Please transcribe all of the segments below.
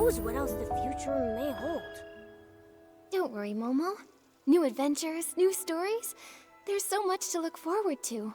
knows what else the future may hold? Don't worry, Momo. New adventures, new stories. There's so much to look forward to.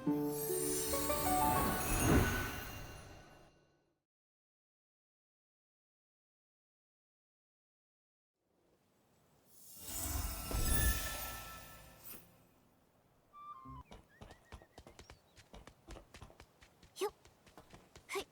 Yup. Hey.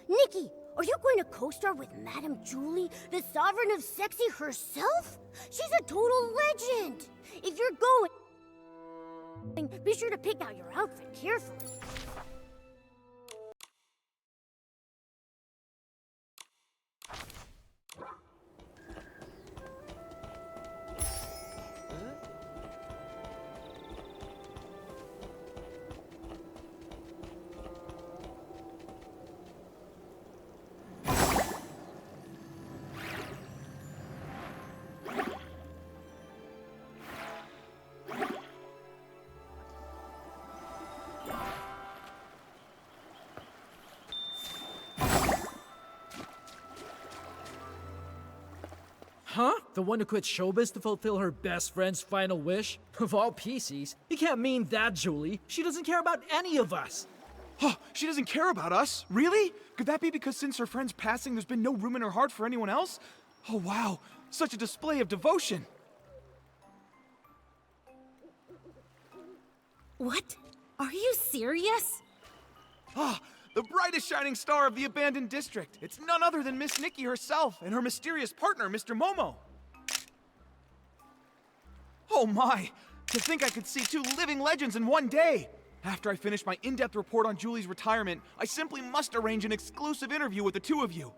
Nikki, are you going to co-star with Madame Julie, the Sovereign of Sexy herself? She's a total legend! If you're going, be sure to pick out your outfit carefully. Huh? The one who quit showbiz to fulfill her best friend's final wish? Of all PCs, you can't mean that, Julie. She doesn't care about any of us. Oh, she doesn't care about us? Really? Could that be because since her friend's passing, there's been no room in her heart for anyone else? Oh, wow. Such a display of devotion. What? Are you serious? Ah, the brightest shining star of the abandoned district. It's none other than Miss Nikki herself and her mysterious partner, Mr. Momo. Oh my, to think I could see two living legends in one day. After I finish my in-depth report on Julie's retirement, I simply must arrange an exclusive interview with the two of you.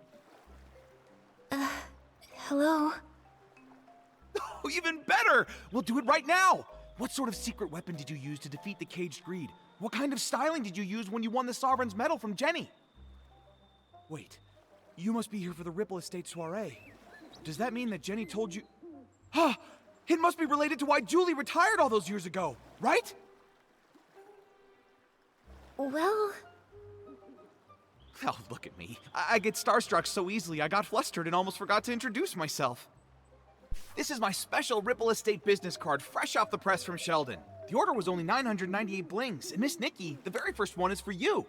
Hello? Oh, even better! We'll do it right now! What sort of secret weapon did you use to defeat the caged greed? What kind of styling did you use when you won the Sovereign's medal from Jenny? Wait, you must be here for the Ripple Estate soiree. Does that mean that Jenny told you... Ah! It must be related to why Julie retired all those years ago, right? Well... Oh, look at me. I get starstruck so easily I got flustered and almost forgot to introduce myself. This is my special Ripple Estate business card, fresh off the press from Sheldon. The order was only 998 blings, and Miss Nikki, the very first one is for you.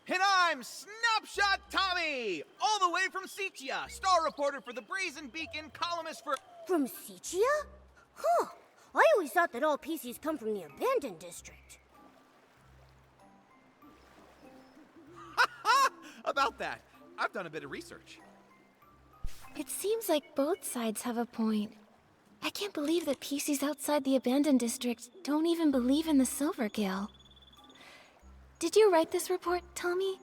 And I'm Snapshot Tommy, all the way from Seatia, star reporter for the Brazen Beacon, columnist for... From Seatia? Huh. I always thought that all PCs come from the abandoned district. About that, I've done a bit of research. It seems like both sides have a point. I can't believe that PCs outside the abandoned district don't even believe in the Silver Gale. Did you write this report, Tommy?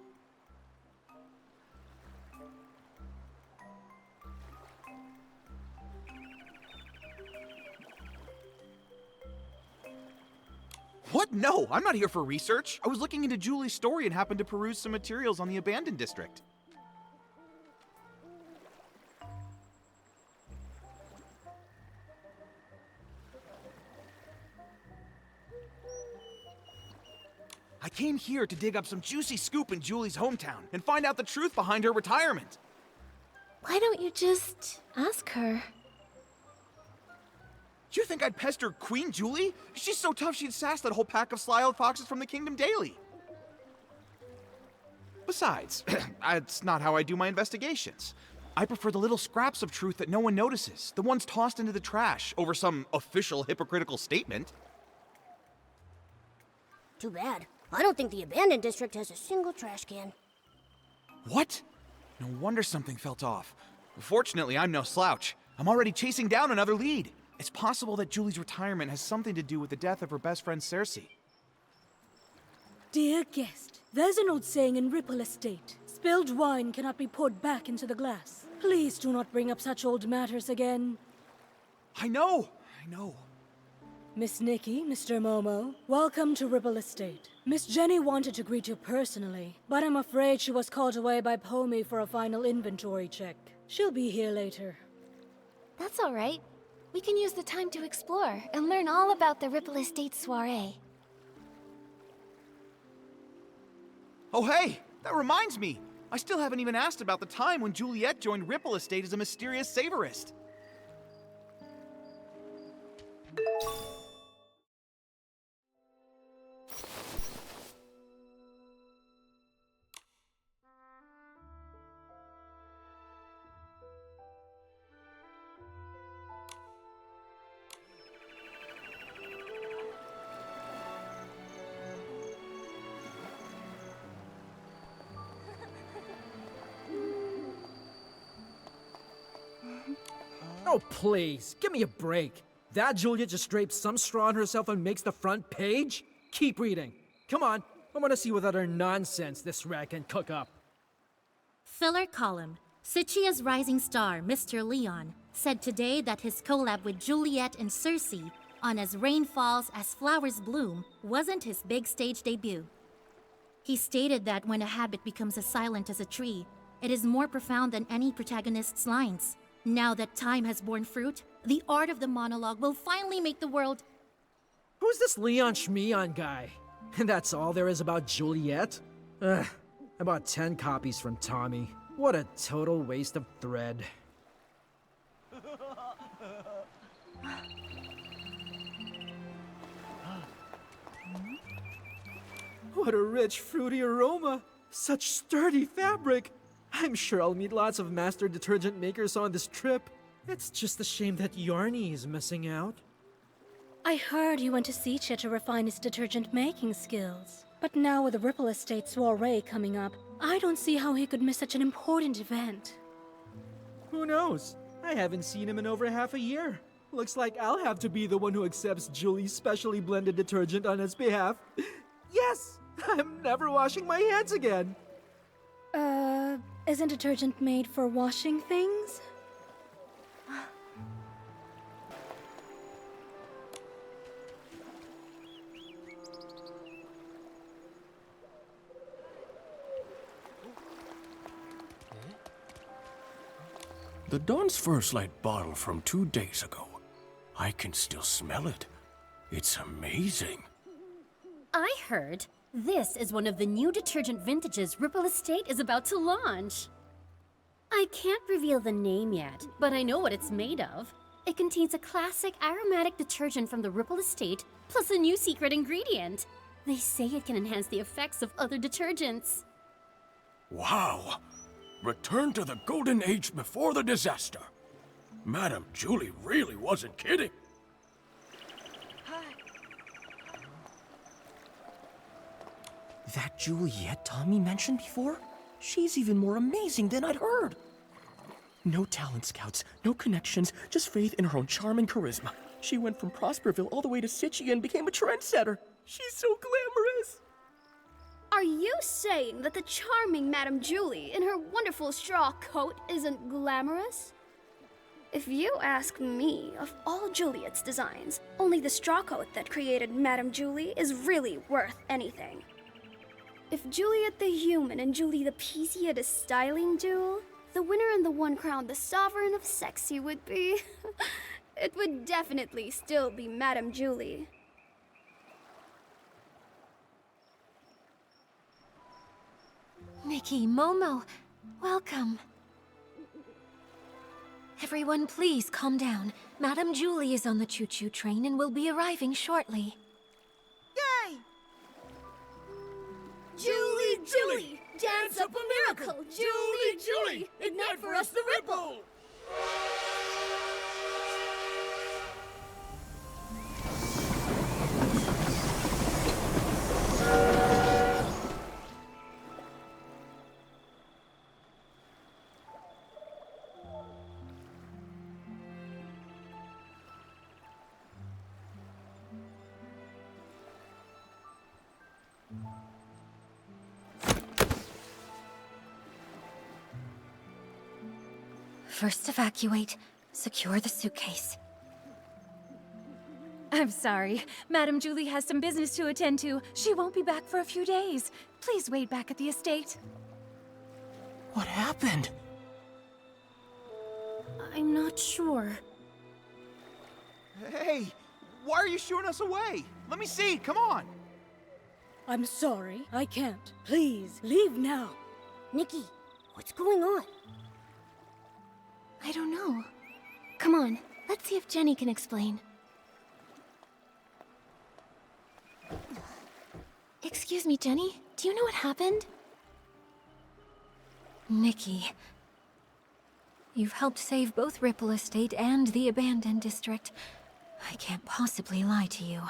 What? No, I'm not here for research. I was looking into Julie's story and happened to peruse some materials on the abandoned district. I came here to dig up some juicy scoop in Julie's hometown and find out the truth behind her retirement. Why don't you just ask her? You think I'd pester Queen Julie? She's so tough she'd sass that whole pack of sly old foxes from the Kingdom Daily. Besides, that's not how I do my investigations. I prefer the little scraps of truth that no one notices, the ones tossed into the trash over some official hypocritical statement. Too bad. I don't think the abandoned district has a single trash can. What? No wonder something felt off. Fortunately, I'm no slouch. I'm already chasing down another lead. It's possible that Julie's retirement has something to do with the death of her best friend Cersei. Dear guest, there's an old saying in Ripple Estate. Spilled wine cannot be poured back into the glass. Please do not bring up such old matters again. I know. Miss Nikki, Mr. Momo, welcome to Ripple Estate. Miss Jenny wanted to greet you personally, but I'm afraid she was called away by Pomey for a final inventory check. She'll be here later. That's all right. We can use the time to explore and learn all about the Ripple Estate soiree. Oh hey, that reminds me. I still haven't even asked about the time when Juliet joined Ripple Estate as a mysterious savorist. Oh, please, give me a break. That Juliet just drapes some straw on herself and makes the front page? Keep reading. Come on, I want to see what other nonsense this rag can cook up. Filler column. Sicia's rising star, Mr. Leon, said today that his collab with Juliet and Circe on As Rain Falls, As Flowers Bloom wasn't his big stage debut. He stated that when a habit becomes as silent as a tree, it is more profound than any protagonist's lines. Now that time has borne fruit, the art of the monologue will finally make the world... Who's this Leon Schmeon guy? And that's all there is about Juliet? Ugh, I bought 10 copies from Tommy. What a total waste of thread. What a rich, fruity aroma! Such sturdy fabric! I'm sure I'll meet lots of master detergent makers on this trip. It's just a shame that Yarny is missing out. I heard he went to Sicha to refine his detergent making skills. But now with the Ripple Estate soiree coming up, I don't see how he could miss such an important event. Who knows? I haven't seen him in over half a year. Looks like I'll have to be the one who accepts Julie's specially blended detergent on his behalf. Yes! I'm never washing my hands again! Isn't detergent made for washing things? The Dawn's First Light bottle from 2 days ago. I can still smell it. It's amazing. I heard this is one of the new detergent vintages Ripple Estate is about to launch. I can't reveal the name yet, but I know what it's made of. It contains a classic aromatic detergent from the Ripple Estate, plus a new secret ingredient. They say it can enhance the effects of other detergents. Wow! Return to the golden age before the disaster. Madame Julie really wasn't kidding. That Juliet Tommy mentioned before? She's even more amazing than I'd heard. No talent scouts, no connections, just faith in her own charm and charisma. She went from Prosperville all the way to Sichy and became a trendsetter. She's so glamorous. Are you saying that the charming Madame Julie in her wonderful straw coat isn't glamorous? If you ask me, of all Juliet's designs, only the straw coat that created Madame Julie is really worth anything. If Juliet the Human and Julie the Peasy had a styling duel, the winner and the one crowned the Sovereign of Sexy would be... it would definitely still be Madame Julie. Nikki, Momo, welcome. Everyone, please calm down. Madame Julie is on the choo-choo train and will be arriving shortly. Yay! Julie, Julie, dance up a miracle! Julie, Julie, ignite for us the ripple! First evacuate. Secure the suitcase. I'm sorry. Madame Julie has some business to attend to. She won't be back for a few days. Please wait back at the estate. What happened? I'm not sure. Hey, why are you shooing us away? Let me see, come on! I'm sorry, I can't. Please, leave now. Nikki, what's going on? I don't know. Come on, let's see if Jenny can explain. Excuse me, Jenny. Do you know what happened? Nikki. You've helped save both Ripple Estate and the abandoned district. I can't possibly lie to you.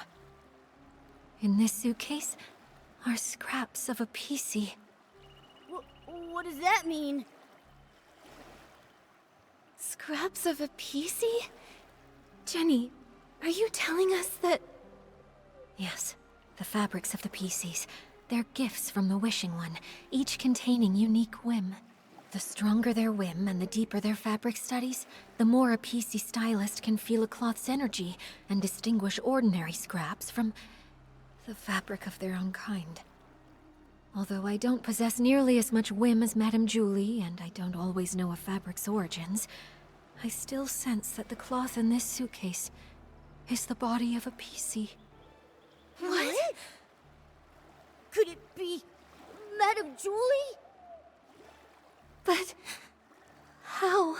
In this suitcase are scraps of a PC. What does that mean? Scraps of a PC? Jenny, are you telling us that... Yes, the fabrics of the PCs. They're gifts from the Wishing One, each containing unique whim. The stronger their whim and the deeper their fabric studies, the more a PC stylist can feel a cloth's energy and distinguish ordinary scraps from the fabric of their own kind. Although I don't possess nearly as much whim as Madame Julie, and I don't always know a fabric's origins, I still sense that the cloth in this suitcase is the body of a PC. What? Could it be Madame Julie? But... how?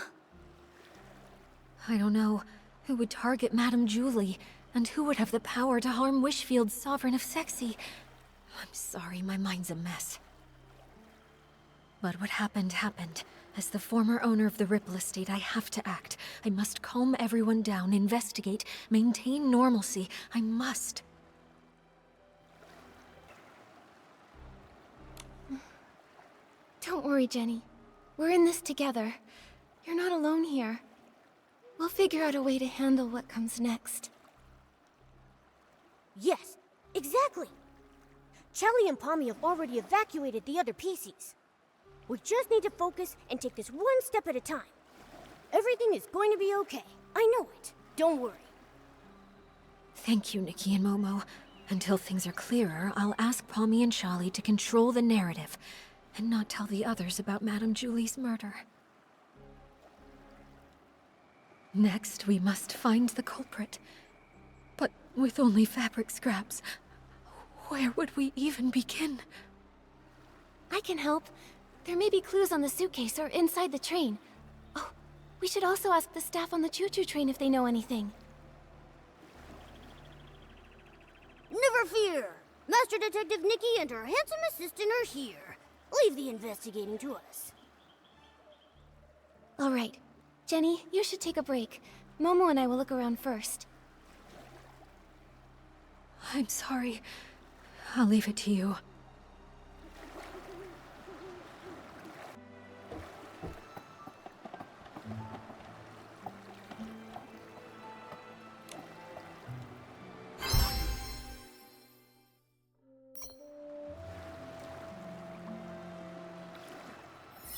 I don't know who would target Madame Julie, and who would have the power to harm Wishfield's Sovereign of Sexy. I'm sorry, my mind's a mess. But what happened, happened. As the former owner of the Ripple Estate, I have to act. I must calm everyone down, investigate, maintain normalcy. I must. Don't worry, Jenny. We're in this together. You're not alone here. We'll figure out a way to handle what comes next. Yes, exactly. Chelly and Pommy have already evacuated the other PCs. We just need to focus and take this one step at a time. Everything is going to be okay. I know it. Don't worry. Thank you, Nikki and Momo. Until things are clearer, I'll ask Pommy and Charlie to control the narrative, and not tell the others about Madame Julie's murder. Next, we must find the culprit. But with only fabric scraps, where would we even begin? I can help. There may be clues on the suitcase or inside the train. Oh, we should also ask the staff on the choo-choo train if they know anything. Never fear. Master Detective Nikki and her handsome assistant are here. Leave the investigating to us. All right. Jenny, you should take a break. Momo and I will look around first. I'm sorry. I'll leave it to you.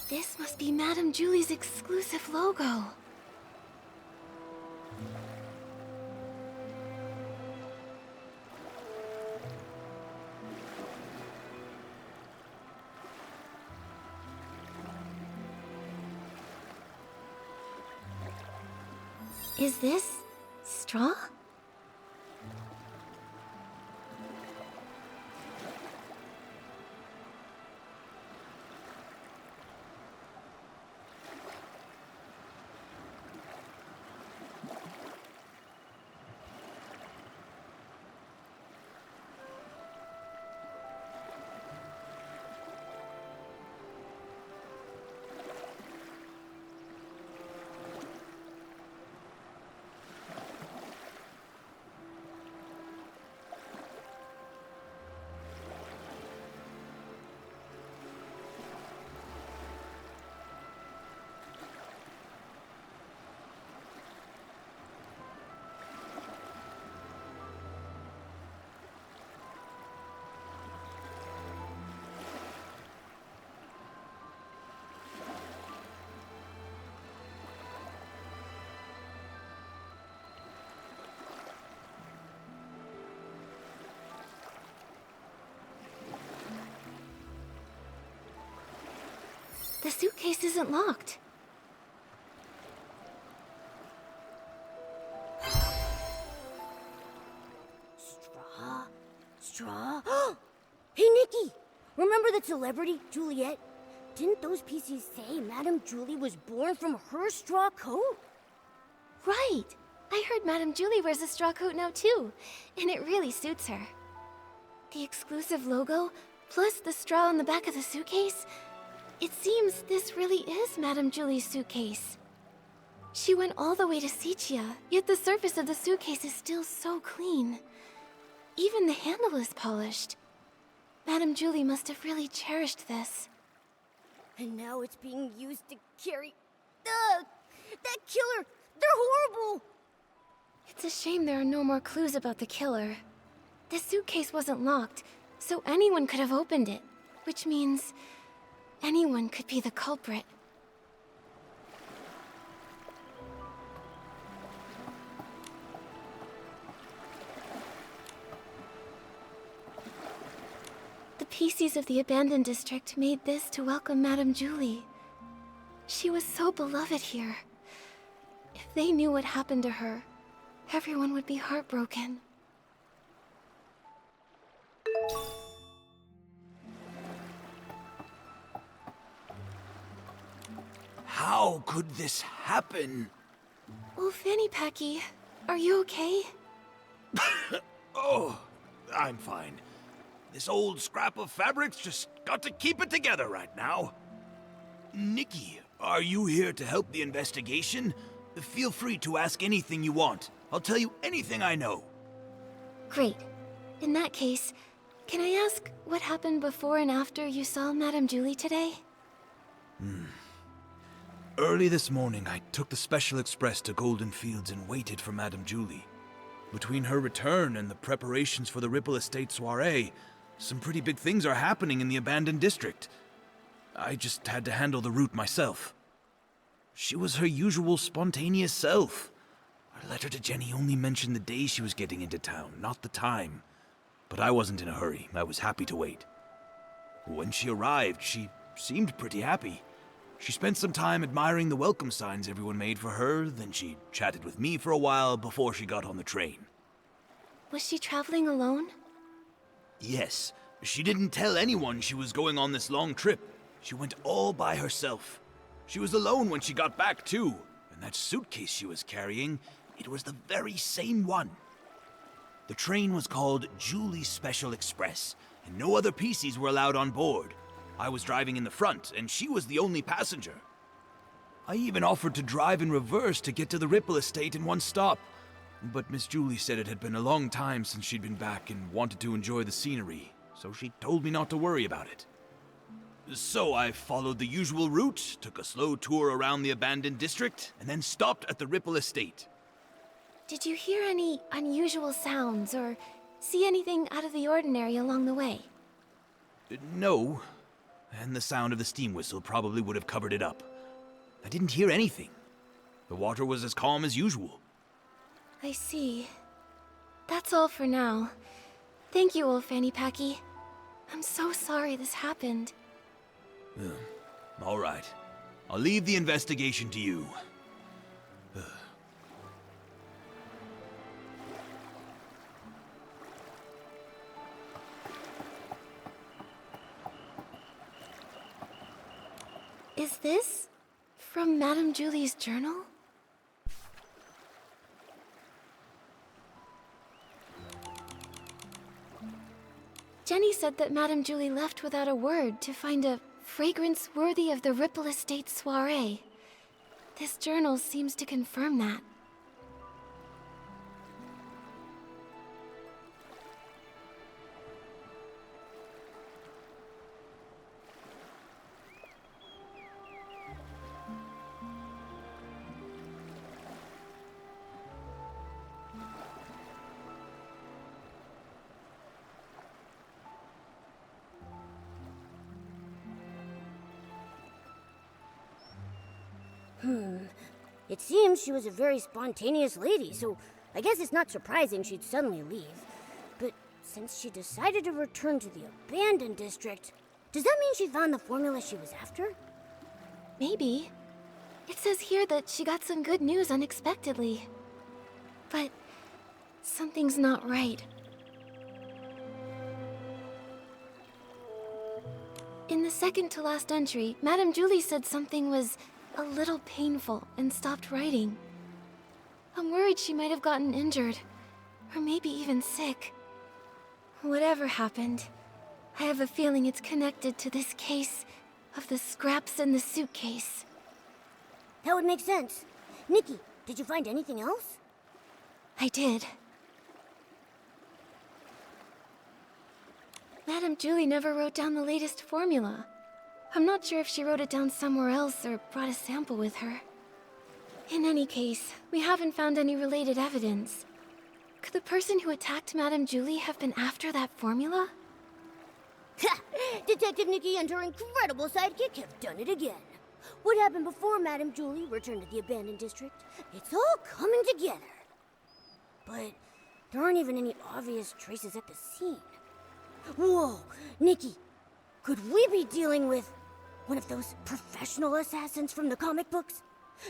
This must be Madame Julie's exclusive logo. Is this straw? The suitcase isn't locked. Straw? Straw? Hey, Nikki! Remember that celebrity, Juliet? Didn't those PCs say Madame Julie was born from her straw coat? Right! I heard Madame Julie wears a straw coat now too, and it really suits her. The exclusive logo, plus the straw on the back of the suitcase. It seems this really is Madame Julie's suitcase. She went all the way to Sichia, yet the surface of the suitcase is still so clean. Even the handle is polished. Madame Julie must have really cherished this. And now it's being used to carry... Ugh! That killer! They're horrible! It's a shame there are no more clues about the killer. The suitcase wasn't locked, so anyone could have opened it, which means anyone could be the culprit. The PCs of the abandoned district made this to welcome Madame Julie. She was so beloved here. If they knew what happened to her, everyone would be heartbroken. How could this happen? Oh, Fanny Packy, are you okay? Oh, I'm fine. This old scrap of fabric's just got to keep it together right now. Nikki, are you here to help the investigation? Feel free to ask anything you want. I'll tell you anything I know. Great. In that case, can I ask what happened before and after you saw Madame Julie today? Early this morning, I took the Special Express to Golden Fields and waited for Madame Julie. Between her return and the preparations for the Ripple Estate soiree, some pretty big things are happening in the abandoned district. I just had to handle the route myself. She was her usual spontaneous self. Our letter to Jenny only mentioned the day she was getting into town, not the time. But I wasn't in a hurry. I was happy to wait. When she arrived, she seemed pretty happy. She spent some time admiring the welcome signs everyone made for her, then she chatted with me for a while before she got on the train. Was she traveling alone? Yes, she didn't tell anyone she was going on this long trip. She went all by herself. She was alone when she got back, too. And that suitcase she was carrying, it was the very same one. The train was called Julie's Special Express, and no other PCs were allowed on board. I was driving in the front, and she was the only passenger. I even offered to drive in reverse to get to the Ripple Estate in one stop. But Miss Julie said it had been a long time since she'd been back and wanted to enjoy the scenery, so she told me not to worry about it. So I followed the usual route, took a slow tour around the abandoned district, and then stopped at the Ripple Estate. Did you hear any unusual sounds or see anything out of the ordinary along the way? No, and the sound of the steam whistle probably would have covered it up. I didn't hear anything. The water was as calm as usual. I see. That's all for now. Thank you, old Fanny Packy. I'm so sorry this happened. All right. I'll leave the investigation to you. Is this from Madame Julie's journal? Jenny said that Madame Julie left without a word to find a fragrance worthy of the Ripple Estate soiree. This journal seems to confirm that. It seems she was a very spontaneous lady, so I guess it's not surprising she'd suddenly leave. But since she decided to return to the abandoned district, does that mean she found the formula she was after? Maybe. It says here that she got some good news unexpectedly. But something's not right. In the second to last entry, Madame Julie said something was a little painful and stopped writing. I'm worried she might have gotten injured, or maybe even sick. Whatever happened, I have a feeling it's connected to this case of the scraps in the suitcase. That would make sense. Nikki, did you find anything else? I did. Madame Julie never wrote down the latest formula. I'm not sure if she wrote it down somewhere else or brought a sample with her. In any case, we haven't found any related evidence. Could the person who attacked Madame Julie have been after that formula? Ha! Detective Nikki and her incredible sidekick have done it again. What happened before Madame Julie returned to the abandoned district? It's all coming together. But there aren't even any obvious traces at the scene. Whoa, Nikki, could we be dealing with one of those professional assassins from the comic books?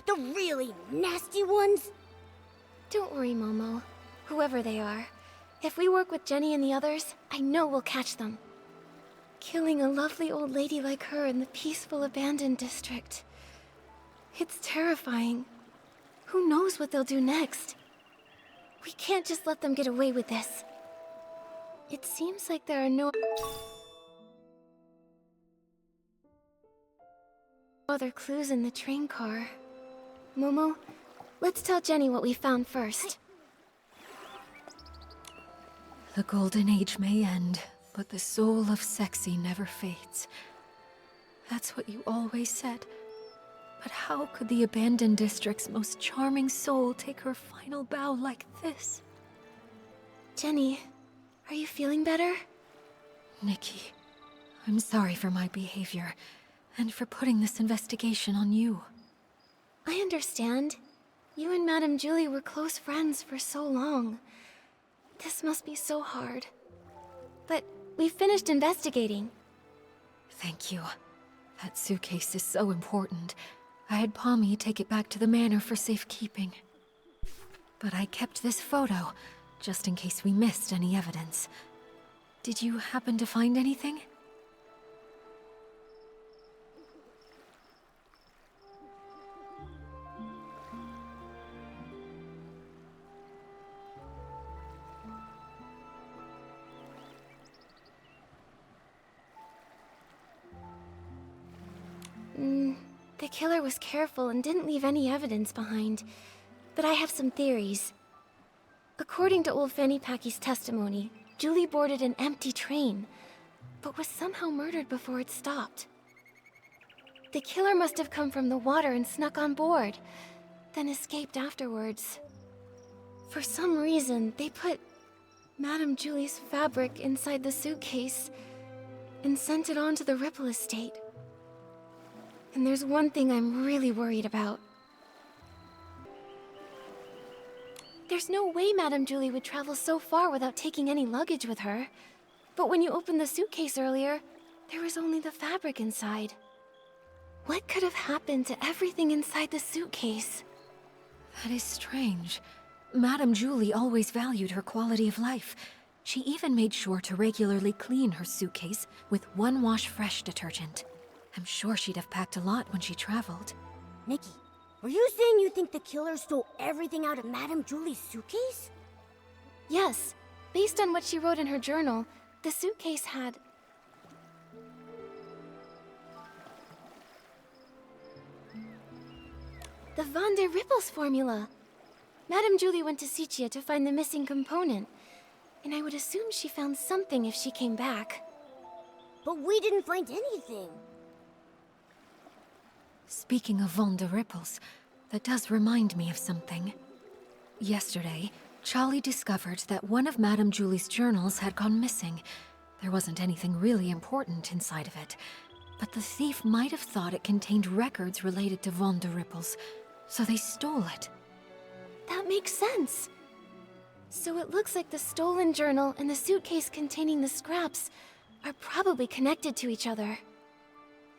The really nasty ones? Don't worry, Momo. Whoever they are, if we work with Jenny and the others, I know we'll catch them. Killing a lovely old lady like her in the peaceful abandoned district. It's terrifying. Who knows what they'll do next? We can't just let them get away with this. It seems like there are no other clues in the train car. Momo, let's tell Jenny what we found first. The Golden Age may end, but the soul of Sexy never fades. That's what you always said. But how could the abandoned district's most charming soul take her final bow like this? Jenny, are you feeling better? Nikki, I'm sorry for my behavior, and for putting this investigation on you. I understand. You and Madame Julie were close friends for so long. This must be so hard. But we finished investigating. Thank you. That suitcase is so important. I had Pommy take it back to the manor for safekeeping. But I kept this photo, just in case we missed any evidence. Did you happen to find anything? The killer was careful and didn't leave any evidence behind. But I have some theories. According to old Fanny Packy's testimony, Julie boarded an empty train, but was somehow murdered before it stopped. The killer must have come from the water and snuck on board, then escaped afterwards. For some reason, they put Madame Julie's fabric inside the suitcase and sent it on to the Ripple estate. And there's one thing I'm really worried about. There's no way Madame Julie would travel so far without taking any luggage with her. But when you opened the suitcase earlier, there was only the fabric inside. What could have happened to everything inside the suitcase? That is strange. Madame Julie always valued her quality of life. She even made sure to regularly clean her suitcase with one wash fresh detergent. I'm sure she'd have packed a lot when she traveled. Nikki, were you saying you think the killer stole everything out of Madame Julie's suitcase? Yes. Based on what she wrote in her journal, the suitcase had... the Von der Rippels formula. Madame Julie went to Sicia to find the missing component, and I would assume she found something if she came back. But we didn't find anything. Speaking of Von der Rippels, that does remind me of something. Yesterday, Charlie discovered that one of Madame Julie's journals had gone missing. There wasn't anything really important inside of it, but the thief might have thought it contained records related to Von der Rippels, so they stole it. That makes sense. So it looks like the stolen journal and the suitcase containing the scraps are probably connected to each other.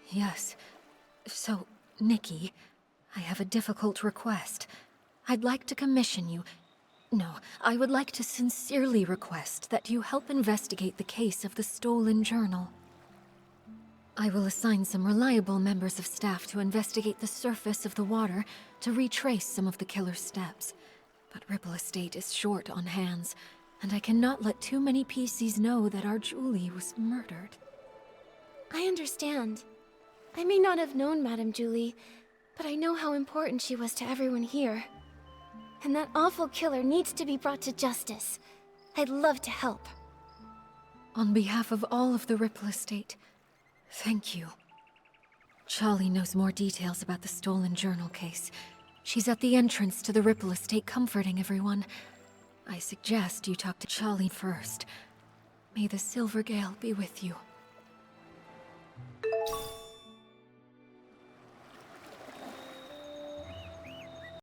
Yes. So, Nikki, I have a difficult request. I'd like to commission you... No, I would like to sincerely request that you help investigate the case of the stolen journal. I will assign some reliable members of staff to investigate the surface of the water to retrace some of the killer's steps. But Ripple Estate is short on hands, and I cannot let too many PCs know that our Julie was murdered. I understand. I may not have known Madame Julie, but I know how important she was to everyone here. And that awful killer needs to be brought to justice. I'd love to help. On behalf of all of the Ripple Estate, thank you. Charlie knows more details about the stolen journal case. She's at the entrance to the Ripple Estate comforting everyone. I suggest you talk to Charlie first. May the Silver Gale be with you.